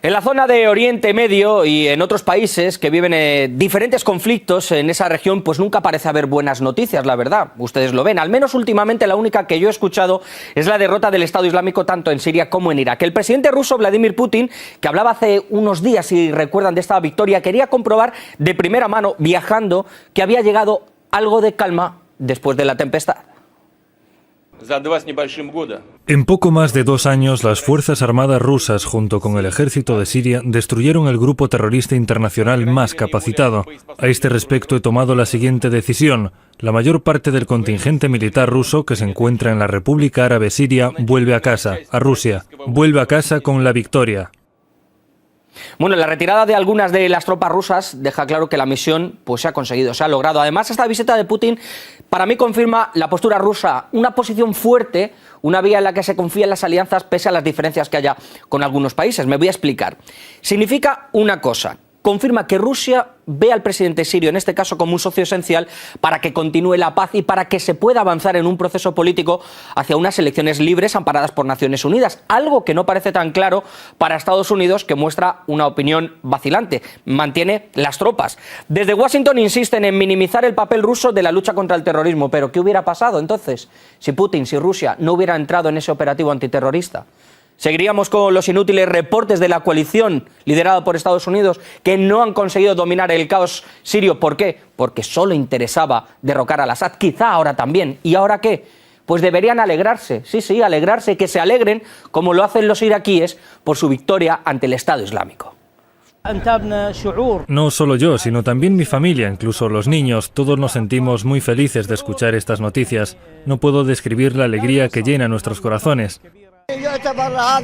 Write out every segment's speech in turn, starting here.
En la zona de Oriente Medio y en otros países que viven diferentes conflictos en esa región, pues nunca parece haber buenas noticias, la verdad. Ustedes lo ven. Al menos últimamente la única que yo he escuchado es la derrota del Estado Islámico tanto en Siria como en Irak. El presidente ruso Vladimir Putin, que hablaba hace unos días, si recuerdan, de esta victoria, quería comprobar de primera mano, viajando, que había llegado algo de calma después de la tempestad. En poco más de 2 años, las Fuerzas Armadas rusas, junto con el ejército de Siria, destruyeron el grupo terrorista internacional más capacitado. A este respecto he tomado la siguiente decisión. La mayor parte del contingente militar ruso que se encuentra en la República Árabe Siria vuelve a casa, a Rusia. Vuelve a casa con la victoria. Bueno, la retirada de algunas de las tropas rusas deja claro que la misión pues se ha conseguido, se ha logrado. Además, esta visita de Putin para mí confirma la postura rusa, una posición fuerte, una vía en la que se confía en las alianzas pese a las diferencias que haya con algunos países. Me voy a explicar. Significa una cosa. Confirma que Rusia ve al presidente sirio, en este caso, como un socio esencial para que continúe la paz y para que se pueda avanzar en un proceso político hacia unas elecciones libres amparadas por Naciones Unidas. Algo que no parece tan claro para Estados Unidos, que muestra una opinión vacilante. Mantiene las tropas. Desde Washington insisten en minimizar el papel ruso de la lucha contra el terrorismo. Pero ¿qué hubiera pasado entonces si Putin, si Rusia no hubiera entrado en ese operativo antiterrorista? ¿Seguiríamos con los inútiles reportes de la coalición liderada por Estados Unidos que no han conseguido dominar el caos sirio? ¿Por qué? Porque solo interesaba derrocar al Assad, quizá ahora también. ¿Y ahora qué? Pues deberían alegrarse, sí, alegrarse, que se alegren, como lo hacen los iraquíes, por su victoria ante el Estado Islámico. No solo yo, sino también mi familia, incluso los niños, todos nos sentimos muy felices de escuchar estas noticias. No puedo describir la alegría que llena nuestros corazones.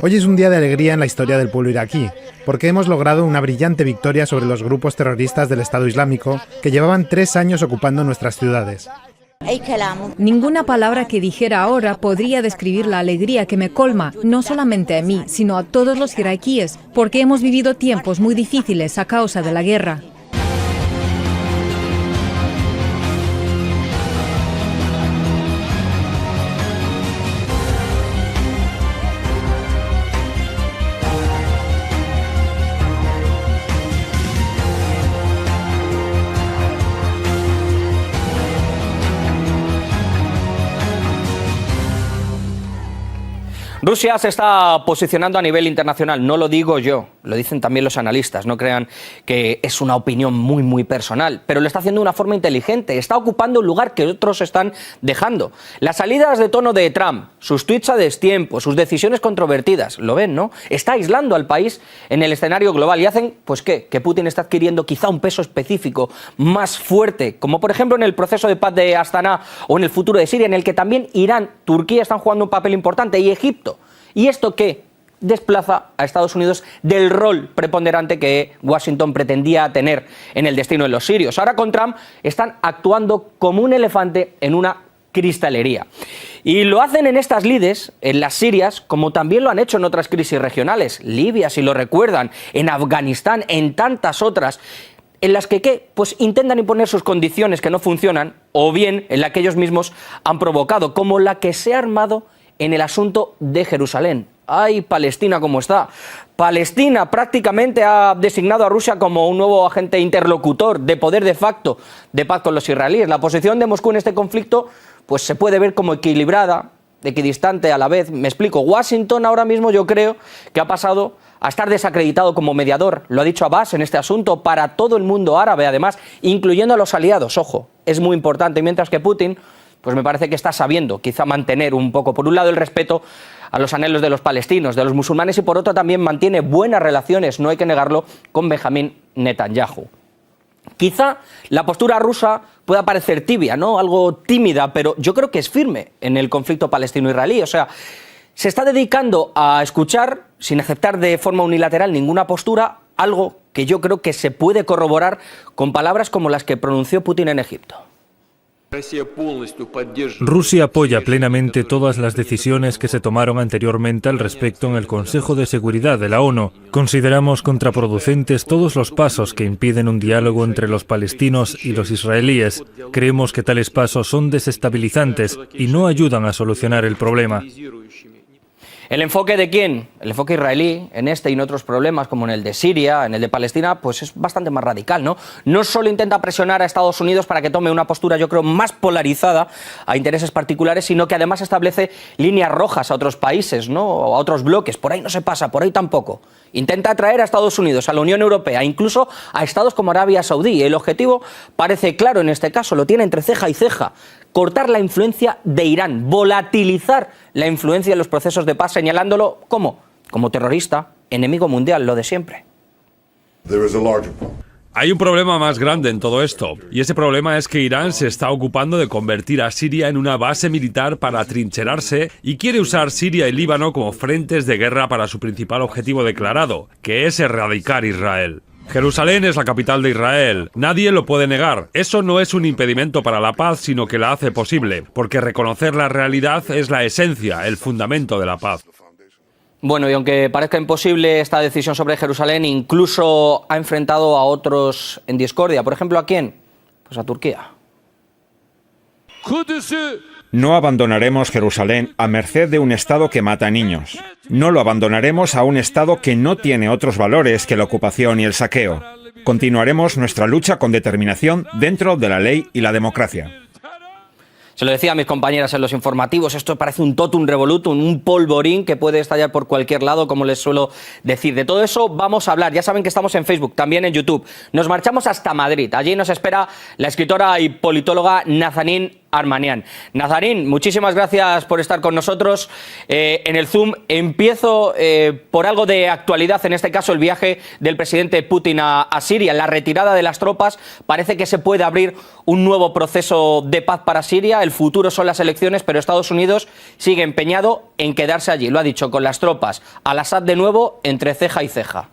Hoy es un día de alegría en la historia del pueblo iraquí, porque hemos logrado una brillante victoria sobre los grupos terroristas del Estado Islámico que llevaban 3 años ocupando nuestras ciudades. Ninguna palabra que dijera ahora podría describir la alegría que me colma, no solamente a mí, sino a todos los iraquíes, porque hemos vivido tiempos muy difíciles a causa de la guerra. Rusia se está posicionando a nivel internacional, no lo digo yo, lo dicen también los analistas, no crean que es una opinión muy personal, pero lo está haciendo de una forma inteligente, está ocupando un lugar que otros están dejando. Las salidas de tono de Trump, sus tweets a destiempo, sus decisiones controvertidas, lo ven, ¿no? Está aislando al país en el escenario global y hacen, pues ¿qué? Que Putin está adquiriendo quizá un peso específico más fuerte, como por ejemplo en el proceso de paz de Astana o en el futuro de Siria, en el que también Irán, Turquía están jugando un papel importante y Egipto. ¿Y esto qué? Desplaza a Estados Unidos del rol preponderante que Washington pretendía tener en el destino de los sirios. Ahora con Trump están actuando como un elefante en una cristalería. Y lo hacen en estas lides, en las Sirias, como también lo han hecho en otras crisis regionales. Libia, si lo recuerdan, en Afganistán, en tantas otras, en las que ¿qué? Pues intentan imponer sus condiciones que no funcionan, o bien en la que ellos mismos han provocado, como la que se ha armado en el asunto de Jerusalén. ¡Ay, Palestina cómo está! Palestina prácticamente ha designado a Rusia como un nuevo agente interlocutor de poder de facto de paz con los israelíes. La posición de Moscú en este conflicto pues se puede ver como equilibrada, equidistante a la vez. Me explico. Washington ahora mismo yo creo que ha pasado a estar desacreditado como mediador, lo ha dicho Abbas en este asunto, para todo el mundo árabe, además, incluyendo a los aliados. Ojo, es muy importante, mientras que Putin pues me parece que está sabiendo quizá mantener un poco, por un lado, el respeto a los anhelos de los palestinos, de los musulmanes, y por otro también mantiene buenas relaciones, no hay que negarlo, con Benjamín Netanyahu. Quizá la postura rusa pueda parecer tibia, ¿no? Algo tímida, pero yo creo que es firme en el conflicto palestino-israelí. O sea, se está dedicando a escuchar, sin aceptar de forma unilateral ninguna postura, algo que yo creo que se puede corroborar con palabras como las que pronunció Putin en Egipto. Rusia apoya plenamente todas las decisiones que se tomaron anteriormente al respecto en el Consejo de Seguridad de la ONU. Consideramos contraproducentes todos los pasos que impiden un diálogo entre los palestinos y los israelíes. Creemos que tales pasos son desestabilizantes y no ayudan a solucionar el problema. ¿El enfoque de quién? El enfoque israelí en este y en otros problemas, como en el de Siria, en el de Palestina, pues es bastante más radical, ¿no? No solo intenta presionar a Estados Unidos para que tome una postura, yo creo, más polarizada a intereses particulares, sino que además establece líneas rojas a otros países, ¿no? O a otros bloques. Por ahí no se pasa, por ahí tampoco. Intenta atraer a Estados Unidos, a la Unión Europea, incluso a estados como Arabia Saudí. El objetivo parece claro en este caso, lo tiene entre ceja y ceja. Cortar la influencia de Irán, volatilizar la influencia en los procesos de paz, señalándolo ¿cómo? Como terrorista, enemigo mundial, lo de siempre. Hay un problema más grande en todo esto, y ese problema es que Irán se está ocupando de convertir a Siria en una base militar para atrincherarse y quiere usar Siria y Líbano como frentes de guerra para su principal objetivo declarado, que es erradicar Israel. Jerusalén es la capital de Israel. Nadie lo puede negar. Eso no es un impedimento para la paz, sino que la hace posible, porque reconocer la realidad es la esencia, el fundamento de la paz. Bueno, y aunque parezca imposible esta decisión sobre Jerusalén, incluso ha enfrentado a otros en discordia. Por ejemplo, ¿a quién? Pues a Turquía. No abandonaremos Jerusalén a merced de un Estado que mata niños. No lo abandonaremos a un Estado que no tiene otros valores que la ocupación y el saqueo. Continuaremos nuestra lucha con determinación dentro de la ley y la democracia. Se lo decía a mis compañeras en los informativos, esto parece un totum revolutum, un polvorín que puede estallar por cualquier lado, como les suelo decir. De todo eso vamos a hablar. Ya saben que estamos en Facebook, también en YouTube. Nos marchamos hasta Madrid. Allí nos espera la escritora y politóloga Nazanin Armanian. Nazanin, muchísimas gracias por estar con nosotros en el Zoom. Empiezo por algo de actualidad, en este caso el viaje del presidente Putin a Siria, la retirada de las tropas. Parece que se puede abrir un nuevo proceso de paz para Siria. El futuro son las elecciones, pero Estados Unidos sigue empeñado en quedarse allí. Lo ha dicho, con las tropas. Al-Assad de nuevo entre ceja y ceja.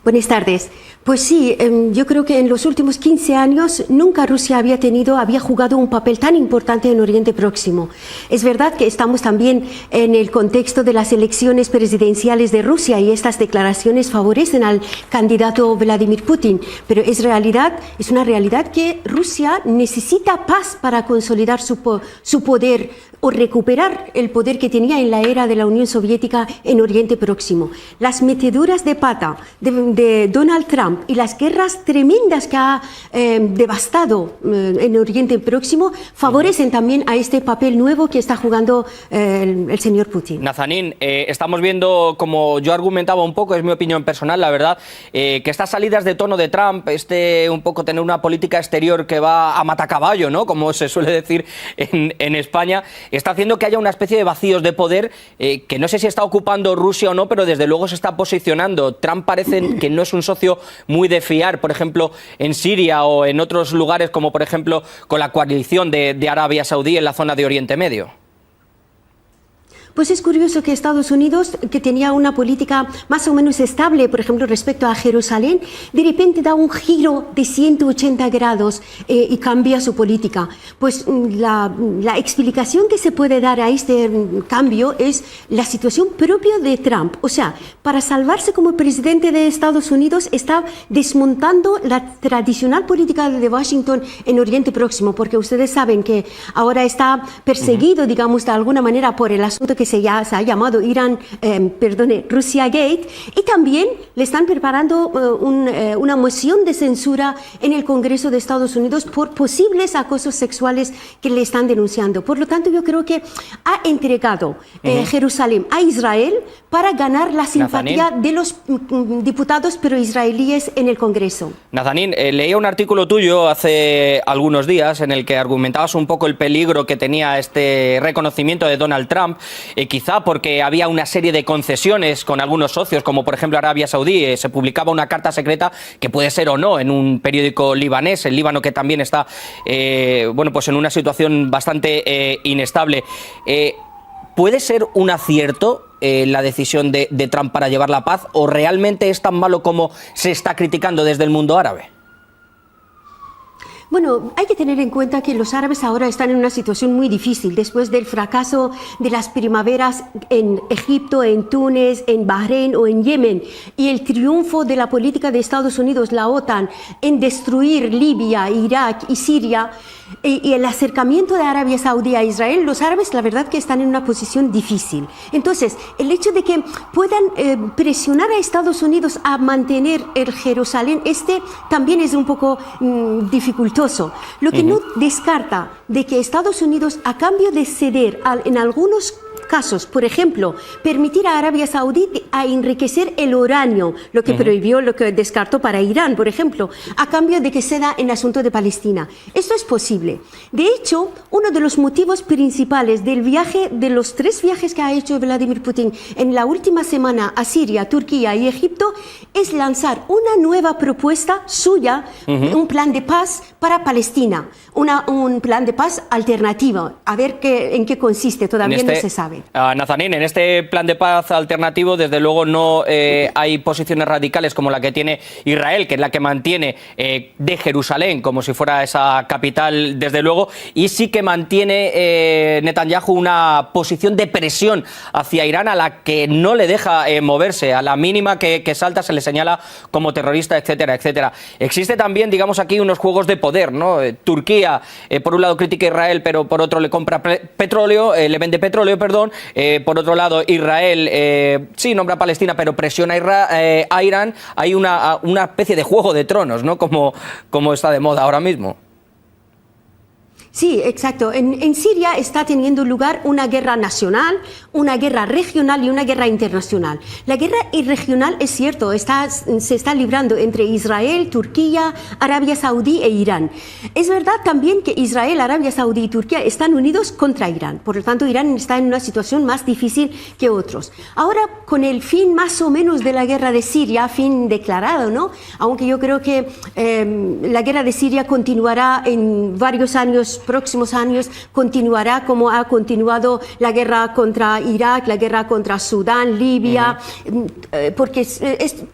Buenas tardes. Pues sí, yo creo que en los últimos 15 años nunca Rusia había jugado un papel tan importante en Oriente Próximo. Es verdad que estamos también en el contexto de las elecciones presidenciales de Rusia y estas declaraciones favorecen al candidato Vladimir Putin, pero es una realidad que Rusia necesita paz para consolidar su poder o recuperar el poder que tenía en la era de la Unión Soviética en Oriente Próximo. Las meteduras de pata de Donald Trump y las guerras tremendas que ha devastado en Oriente Próximo favorecen también a este papel nuevo que está jugando el señor Putin. Nazanin, estamos viendo, como yo argumentaba un poco, es mi opinión personal, la verdad, que estas salidas de tono de Trump, un poco tener una política exterior que va a matacaballo, ¿no?, como se suele decir en España, está haciendo que haya una especie de vacíos de poder que no sé si está ocupando Rusia o no, pero desde luego se está posicionando. Trump parece que no es un socio muy de fiar, por ejemplo, en Siria o en otros lugares, como por ejemplo con la coalición de Arabia Saudí en la zona de Oriente Medio. Pues es curioso que Estados Unidos, que tenía una política más o menos estable, por ejemplo, respecto a Jerusalén, de repente da un giro de 180 grados y cambia su política. Pues la explicación que se puede dar a este cambio es la situación propia de Trump. O sea, para salvarse como presidente de Estados Unidos, está desmontando la tradicional política de Washington en Oriente Próximo, porque ustedes saben que ahora está perseguido, digamos, de alguna manera por el asunto que se ha llamado Rusia Gate, y también le están preparando una moción de censura en el Congreso de Estados Unidos por posibles acosos sexuales que le están denunciando. Por lo tanto, yo creo que ha entregado Jerusalén a Israel para ganar la simpatía de los diputados pro-israelíes en el Congreso. Nazanin, leía un artículo tuyo hace algunos días en el que argumentabas un poco el peligro que tenía este reconocimiento de Donald Trump, quizá porque había una serie de concesiones con algunos socios, como por ejemplo Arabia Saudí. Se publicaba una carta secreta que puede ser o no en un periódico libanés, el Líbano, que también está pues en una situación bastante inestable. ¿Puede ser un acierto la decisión de Trump para llevar la paz, o realmente es tan malo como se está criticando desde el mundo árabe? Bueno, hay que tener en cuenta que los árabes ahora están en una situación muy difícil después del fracaso de las primaveras en Egipto, en Túnez, en Bahrein o en Yemen, y el triunfo de la política de Estados Unidos, la OTAN, en destruir Libia, Irak y Siria. y el acercamiento de Arabia Saudí a Israel, los árabes la verdad que están en una posición difícil. Entonces, el hecho de que puedan presionar a Estados Unidos a mantener el Jerusalén también es un poco dificultoso. Lo que no descarta de que Estados Unidos, a cambio de ceder en algunos casos, por ejemplo, permitir a Arabia Saudí a enriquecer el uranio, lo que prohibió, lo que descartó para Irán, por ejemplo, a cambio de que ceda en asunto de Palestina. Esto es posible. De hecho, uno de los motivos principales del viaje, de los 3 viajes que ha hecho Vladimir Putin en la última semana a Siria, Turquía y Egipto, es lanzar una nueva propuesta suya, un plan de paz para Palestina, un plan de paz alternativo. A ver en qué consiste, todavía no se sabe. Nazanin, en este plan de paz alternativo, desde luego no hay posiciones radicales como la que tiene Israel, que es la que mantiene de Jerusalén como si fuera esa capital, desde luego, y sí que mantiene Netanyahu una posición de presión hacia Irán a la que no le deja moverse. A la mínima que salta se le señala como terrorista, etcétera, etcétera. Existe también, digamos, aquí unos juegos de poder, ¿no? Turquía, por un lado, critica a Israel, pero por otro le compra petróleo, le vende petróleo, perdón. Por otro lado, Israel sí nombra a Palestina, pero presiona a Irán. Hay una especie de juego de tronos, ¿no? Como está de moda ahora mismo. Sí, exacto. En Siria está teniendo lugar una guerra nacional, una guerra regional y una guerra internacional. La guerra regional, es cierto, se está librando entre Israel, Turquía, Arabia Saudí e Irán. Es verdad también que Israel, Arabia Saudí y Turquía están unidos contra Irán. Por lo tanto, Irán está en una situación más difícil que otros. Ahora, con el fin más o menos de la guerra de Siria, fin declarado, ¿no? Aunque yo creo que la guerra de Siria continuará en varios próximos años, continuará como ha continuado la guerra contra Irak, la guerra contra Sudán, Libia, porque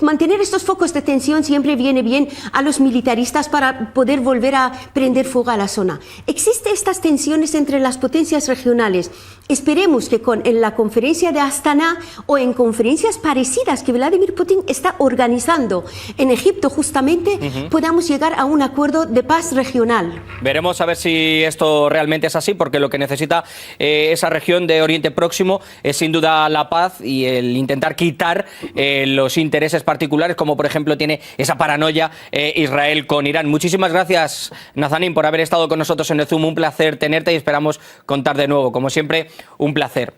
mantener estos focos de tensión siempre viene bien a los militaristas para poder volver a prender fuego a la zona. Existen estas tensiones entre las potencias regionales. Esperemos que en la conferencia de Astana o en conferencias parecidas que Vladimir Putin está organizando en Egipto justamente, podamos llegar a un acuerdo de paz regional. Veremos a ver si esto realmente es así, porque lo que necesita esa región de Oriente Próximo es sin duda la paz y el intentar quitar los intereses particulares, como por ejemplo tiene esa paranoia Israel con Irán. Muchísimas gracias, Nazanin, por haber estado con nosotros en el Zoom. Un placer tenerte y esperamos contar de nuevo. Como siempre, un placer.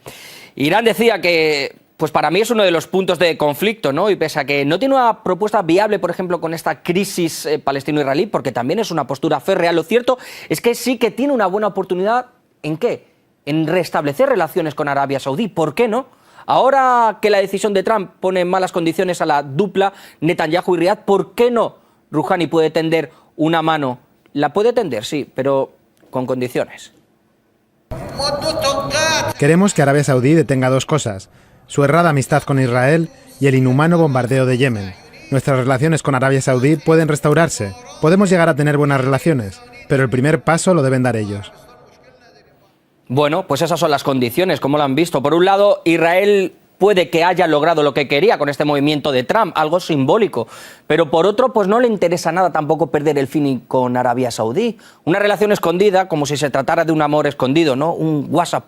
Irán decía que, pues para mí es uno de los puntos de conflicto, ¿no? Y pese a que no tiene una propuesta viable, por ejemplo, con esta crisis palestino-israelí, porque también es una postura férrea, lo cierto es que sí que tiene una buena oportunidad. ¿En qué? En restablecer relaciones con Arabia Saudí. ¿Por qué no? Ahora que la decisión de Trump pone en malas condiciones a la dupla Netanyahu y Riad, ¿por qué no Rouhani puede tender una mano? La puede tender, sí, pero con condiciones. Queremos que Arabia Saudí detenga 2 cosas: su errada amistad con Israel y el inhumano bombardeo de Yemen. Nuestras relaciones con Arabia Saudí pueden restaurarse. Podemos llegar a tener buenas relaciones, pero el primer paso lo deben dar ellos. Bueno, pues esas son las condiciones, como lo han visto. Por un lado, Israel puede que haya logrado lo que quería con este movimiento de Trump, algo simbólico, pero por otro, pues no le interesa nada tampoco perder el feeling con Arabia Saudí. Una relación escondida, como si se tratara de un amor escondido, ¿no? Un WhatsApp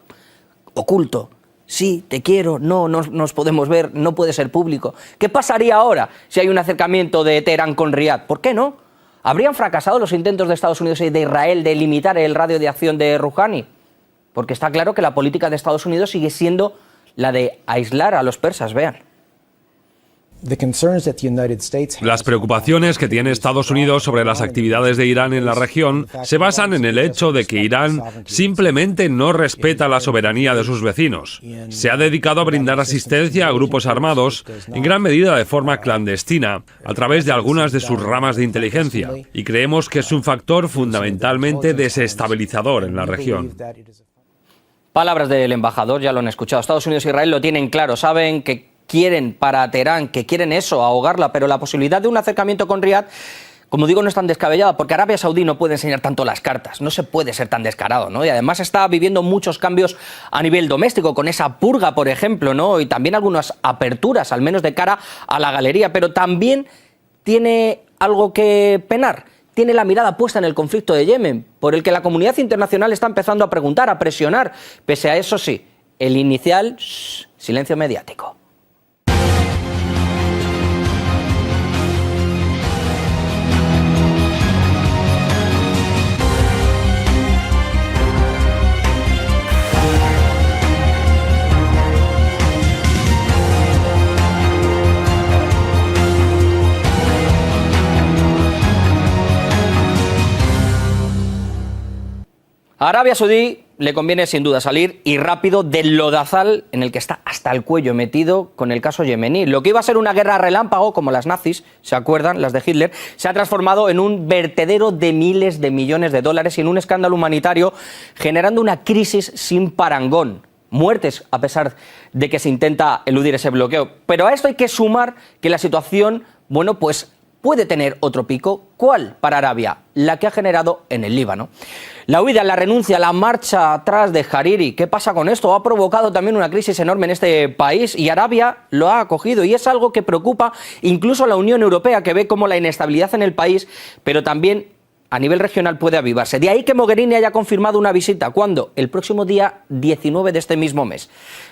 oculto. Sí, te quiero, no nos podemos ver, no puede ser público. ¿Qué pasaría ahora si hay un acercamiento de Teherán con Riad? ¿Por qué no? ¿Habrían fracasado los intentos de Estados Unidos y de Israel de limitar el radio de acción de Rouhani? Porque está claro que la política de Estados Unidos sigue siendo la de aislar a los persas, vean. Las preocupaciones que tiene Estados Unidos sobre las actividades de Irán en la región se basan en el hecho de que Irán simplemente no respeta la soberanía de sus vecinos. Se ha dedicado a brindar asistencia a grupos armados, en gran medida de forma clandestina, a través de algunas de sus ramas de inteligencia, y creemos que es un factor fundamentalmente desestabilizador en la región. Palabras del embajador, ya lo han escuchado. Estados Unidos e Israel lo tienen claro, saben que quieren para Teherán, que quieren eso, ahogarla, pero la posibilidad de un acercamiento con Riad, como digo, no es tan descabellada, porque Arabia Saudí no puede enseñar tanto las cartas, no se puede ser tan descarado, ¿no? Y además está viviendo muchos cambios a nivel doméstico, con esa purga, por ejemplo, ¿no? Y también algunas aperturas, al menos de cara a la galería, pero también tiene algo que penar, tiene la mirada puesta en el conflicto de Yemen, por el que la comunidad internacional está empezando a preguntar, a presionar. Pese a eso, sí, el inicial silencio mediático. A Arabia Saudí le conviene sin duda salir y rápido del lodazal en el que está hasta el cuello metido con el caso yemení. Lo que iba a ser una guerra relámpago, como las nazis, ¿se acuerdan? Las de Hitler, se ha transformado en un vertedero de miles de millones de dólares y en un escándalo humanitario, generando una crisis sin parangón. Muertes, a pesar de que se intenta eludir ese bloqueo. Pero a esto hay que sumar que la situación, bueno, pues puede tener otro pico. ¿Cuál para Arabia? La que ha generado en el Líbano. La huida, la renuncia, la marcha atrás de Hariri. ¿Qué pasa con esto? Ha provocado también una crisis enorme en este país y Arabia lo ha acogido. Y es algo que preocupa incluso a la Unión Europea, que ve como la inestabilidad en el país, pero también a nivel regional puede avivarse. De ahí que Mogherini haya confirmado una visita. ¿Cuándo? El próximo día 19 de este mismo mes.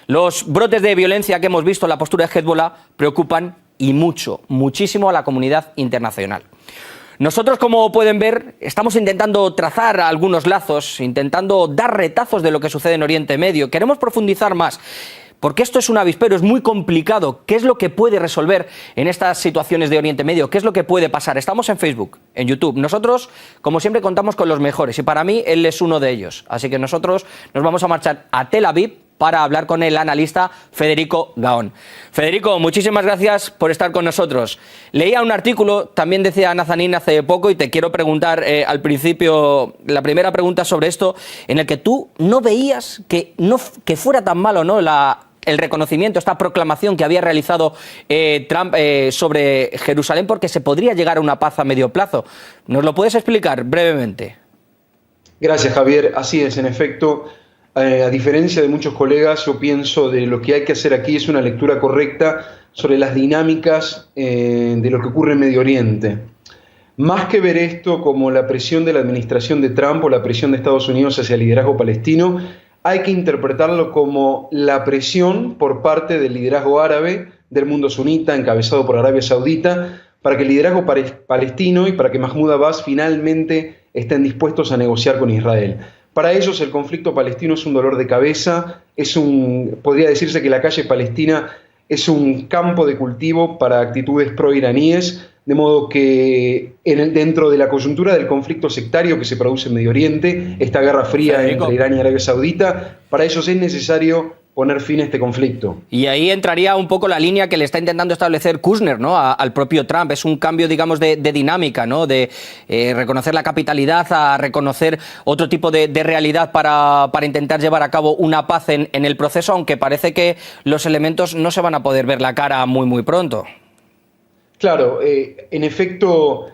Los brotes de violencia que hemos visto en la postura de Hezbollah preocupan y muchísimo a la comunidad internacional. Nosotros, como pueden ver, estamos intentando trazar algunos lazos, intentando dar retazos de lo que sucede en Oriente Medio. Queremos profundizar más, porque esto es un avispero, es muy complicado. ¿Qué es lo que puede resolver en estas situaciones de Oriente Medio? ¿Qué es lo que puede pasar? Estamos en Facebook, en YouTube. Nosotros, como siempre, contamos con los mejores y para mí él es uno de ellos. Así que nosotros nos vamos a marchar a Tel Aviv para hablar con el analista Federico Gaón. Federico, muchísimas gracias por estar con nosotros. Leía un artículo, también decía Nazanin hace poco, y te quiero preguntar al principio, la primera pregunta sobre esto, en el que tú no veías que fuera tan malo, ¿no?, el reconocimiento, esta proclamación que había realizado Trump sobre Jerusalén, porque se podría llegar a una paz a medio plazo. ¿Nos lo puedes explicar brevemente? Gracias, Javier. Así es, en efecto. A diferencia de muchos colegas, yo pienso de lo que hay que hacer aquí es una lectura correcta sobre las dinámicas de lo que ocurre en Medio Oriente. Más que ver esto como la presión de la administración de Trump o la presión de Estados Unidos hacia el liderazgo palestino, hay que interpretarlo como la presión por parte del liderazgo árabe, del mundo sunita, encabezado por Arabia Saudita, para que el liderazgo palestino y para que Mahmoud Abbas finalmente estén dispuestos a negociar con Israel. Para ellos el conflicto palestino es un dolor de cabeza, podría decirse que la calle palestina es un campo de cultivo para actitudes pro-iraníes, de modo que dentro de la coyuntura del conflicto sectario que se produce en Medio Oriente, esta guerra fría entre Irán y Arabia Saudita, para ellos es necesario poner fin a este conflicto. Y ahí entraría un poco la línea que le está intentando establecer Kushner, ¿no?, al propio Trump. Es un cambio, digamos, de dinámica, ¿no?, de reconocer la capitalidad a reconocer otro tipo de realidad para intentar llevar a cabo una paz en el proceso, aunque parece que los elementos no se van a poder ver la cara muy pronto. Claro, en efecto,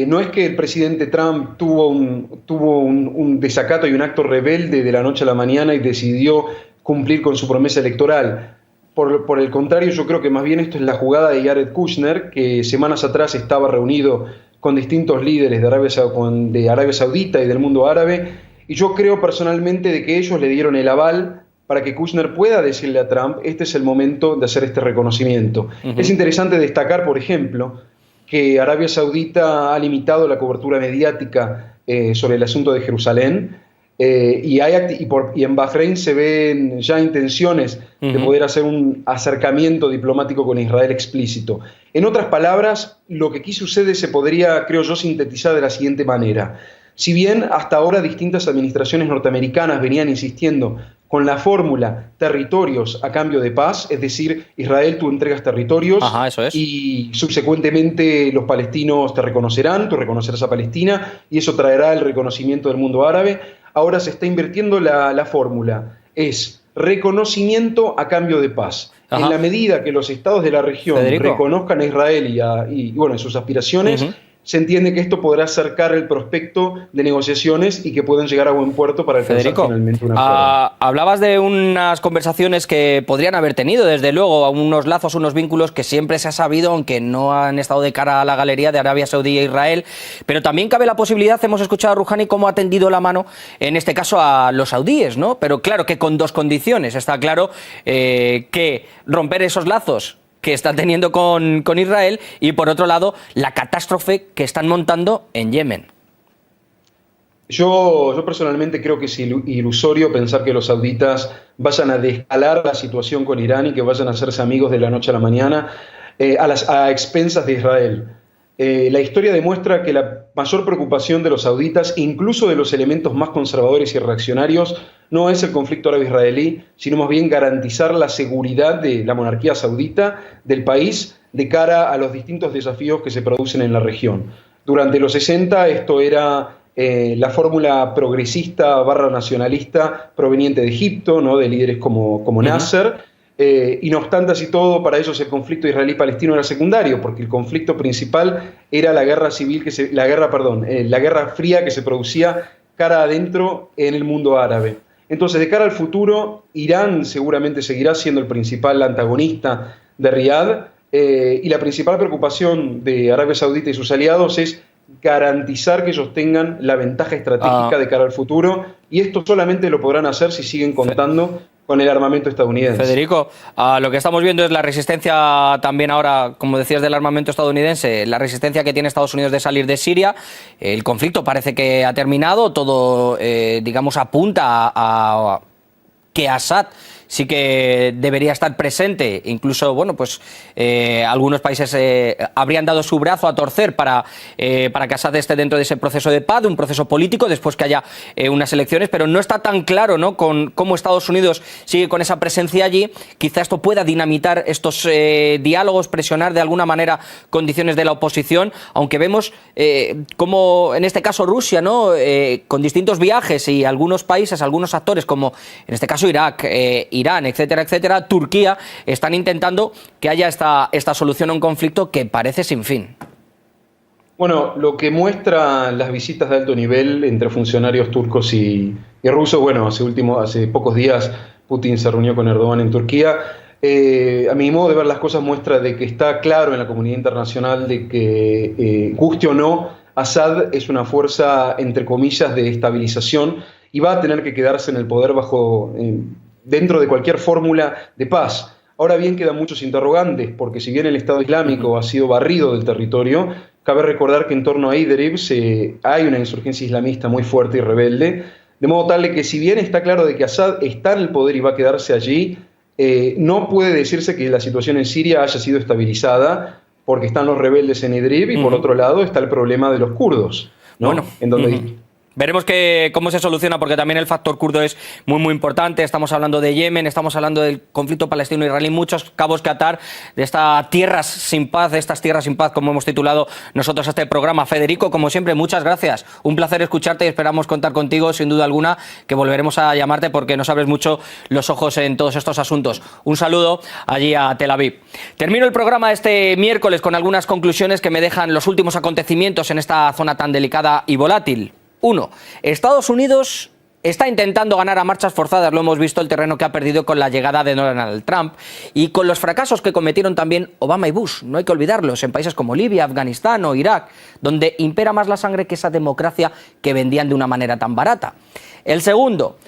no es que el presidente Trump tuvo un desacato y un acto rebelde de la noche a la mañana y decidió cumplir con su promesa electoral. Por el contrario, yo creo que más bien esto es la jugada de Jared Kushner, que semanas atrás estaba reunido con distintos líderes de Arabia Saudita y del mundo árabe, y yo creo personalmente de que ellos le dieron el aval para que Kushner pueda decirle a Trump, este es el momento de hacer este reconocimiento. Es interesante destacar, por ejemplo, que Arabia Saudita ha limitado la cobertura mediática sobre el asunto de Jerusalén, y en Bahrein se ven ya intenciones de poder hacer un acercamiento diplomático con Israel explícito. En otras palabras, lo que aquí sucede se podría, creo yo, sintetizar de la siguiente manera. Si bien hasta ahora distintas administraciones norteamericanas venían insistiendo con la fórmula territorios a cambio de paz, es decir, Israel, tú entregas territorios. Ajá, eso es. Y subsecuentemente los palestinos te reconocerán, tú reconocerás a Palestina y eso traerá el reconocimiento del mundo árabe. Ahora se está invirtiendo la fórmula, es reconocimiento a cambio de paz. En la medida que los estados de la región reconozcan a Israel y sus aspiraciones, se entiende que esto podrá acercar el prospecto de negociaciones y que pueden llegar a buen puerto para alcanzar Federico, finalmente un acuerdo. Hablabas de unas conversaciones que podrían haber tenido, desde luego, unos lazos, unos vínculos que siempre se ha sabido, aunque no han estado de cara a la galería de Arabia Saudí e Israel, pero también cabe la posibilidad, hemos escuchado a Rouhani cómo ha tendido la mano, en este caso a los saudíes, ¿no? Pero claro que con dos condiciones. Está claro que romper esos lazos que están teniendo con Israel y, por otro lado, la catástrofe que están montando en Yemen. Yo personalmente creo que es ilusorio pensar que los sauditas vayan a descalar la situación con Irán y que vayan a hacerse amigos de la noche a la mañana a expensas de Israel. La historia demuestra que la mayor preocupación de los sauditas, incluso de los elementos más conservadores y reaccionarios, no es el conflicto árabe-israelí, sino más bien garantizar la seguridad de la monarquía saudita, del país, de cara a los distintos desafíos que se producen en la región. Durante los 60 esto era la fórmula progresista / nacionalista proveniente de Egipto, ¿no? De líderes como Nasser. Y no obstante, así todo, para ellos el conflicto israelí-palestino era secundario, porque el conflicto principal era la guerra fría que se producía cara adentro en el mundo árabe. Entonces, de cara al futuro, Irán seguramente seguirá siendo el principal antagonista de Riad, y la principal preocupación de Arabia Saudita y sus aliados es garantizar que ellos tengan la ventaja estratégica de cara al futuro, y esto solamente lo podrán hacer si siguen contando con el armamento estadounidense. Federico, lo que estamos viendo es la resistencia también ahora, como decías, del armamento estadounidense, la resistencia que tiene Estados Unidos de salir de Siria. El conflicto parece que ha terminado, todo, digamos, apunta a que Assad sí que debería estar presente, incluso, bueno, pues algunos países habrían dado su brazo a torcer para que Assad esté dentro de ese proceso de paz, de un proceso político, después que haya unas elecciones, pero no está tan claro, ¿no?, con cómo Estados Unidos sigue con esa presencia allí. Quizá esto pueda dinamitar estos diálogos, presionar de alguna manera condiciones de la oposición, aunque vemos como en este caso Rusia, ¿no?, con distintos viajes y algunos países, algunos actores, como en este caso Irak, Irán, etcétera, etcétera, Turquía, están intentando que haya esta solución a un conflicto que parece sin fin. Bueno, lo que muestra las visitas de alto nivel entre funcionarios turcos y rusos, bueno, hace pocos días Putin se reunió con Erdogan en Turquía. A mi modo de ver las cosas muestra de que está claro en la comunidad internacional de que, guste o no, Assad es una fuerza, entre comillas, de estabilización y va a tener que quedarse en el poder dentro de cualquier fórmula de paz. Ahora bien, quedan muchos interrogantes, porque si bien el Estado Islámico ha sido barrido del territorio, cabe recordar que en torno a Idlib hay una insurgencia islamista muy fuerte y rebelde, de modo tal de que si bien está claro de que Assad está en el poder y va a quedarse allí, no puede decirse que la situación en Siria haya sido estabilizada, porque están los rebeldes en Idlib y por otro lado está el problema de los kurdos, ¿no? Bueno, en donde veremos cómo se soluciona, porque también el factor kurdo es muy, muy importante. Estamos hablando de Yemen, estamos hablando del conflicto palestino-israelí, muchos cabos que atar, de estas tierras sin paz, como hemos titulado nosotros este programa. Federico, como siempre, muchas gracias. Un placer escucharte y esperamos contar contigo, sin duda alguna, que volveremos a llamarte porque nos abres mucho los ojos en todos estos asuntos. Un saludo allí a Tel Aviv. Termino el programa este miércoles con algunas conclusiones que me dejan los últimos acontecimientos en esta zona tan delicada y volátil. 1. Estados Unidos está intentando ganar a marchas forzadas, lo hemos visto, el terreno que ha perdido con la llegada de Donald Trump y con los fracasos que cometieron también Obama y Bush, no hay que olvidarlos, en países como Libia, Afganistán o Irak, donde impera más la sangre que esa democracia que vendían de una manera tan barata. El segundo,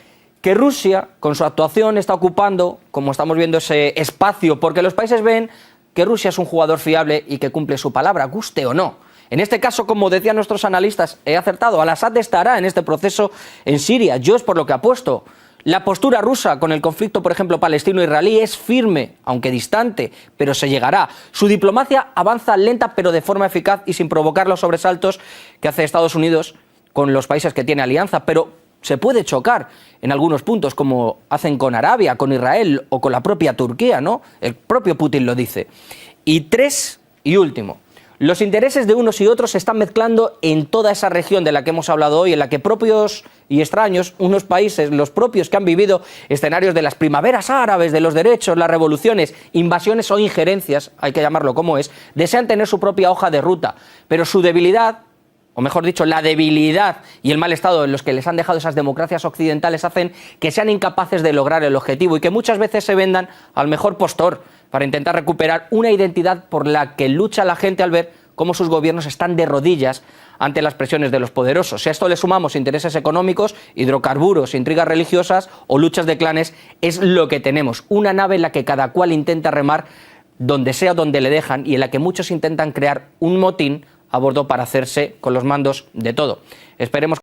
que Rusia, con su actuación, está ocupando, como estamos viendo, ese espacio, porque los países ven que Rusia es un jugador fiable y que cumple su palabra, guste o no. En este caso, como decían nuestros analistas, he acertado, Al-Assad estará en este proceso en Siria, yo es por lo que apuesto. La postura rusa con el conflicto, por ejemplo, palestino-israelí es firme, aunque distante, pero se llegará. Su diplomacia avanza lenta, pero de forma eficaz y sin provocar los sobresaltos que hace Estados Unidos con los países que tiene alianza, pero se puede chocar en algunos puntos, como hacen con Arabia, con Israel o con la propia Turquía, ¿no? El propio Putin lo dice. Y 3, y último, Los intereses de unos y otros se están mezclando en toda esa región de la que hemos hablado hoy, en la que propios y extraños, unos países, los propios que han vivido escenarios de las primaveras árabes, de los derechos, las revoluciones, invasiones o injerencias, hay que llamarlo como es, desean tener su propia hoja de ruta, pero su debilidad, o mejor dicho, la debilidad y el mal estado en los que les han dejado esas democracias occidentales hacen que sean incapaces de lograr el objetivo y que muchas veces se vendan al mejor postor para intentar recuperar una identidad por la que lucha la gente al ver cómo sus gobiernos están de rodillas ante las presiones de los poderosos. Si a esto le sumamos intereses económicos, hidrocarburos, intrigas religiosas o luchas de clanes, es lo que tenemos. Una nave en la que cada cual intenta remar donde sea donde le dejan y en la que muchos intentan crear un motín a bordo para hacerse con los mandos de todo. Esperemos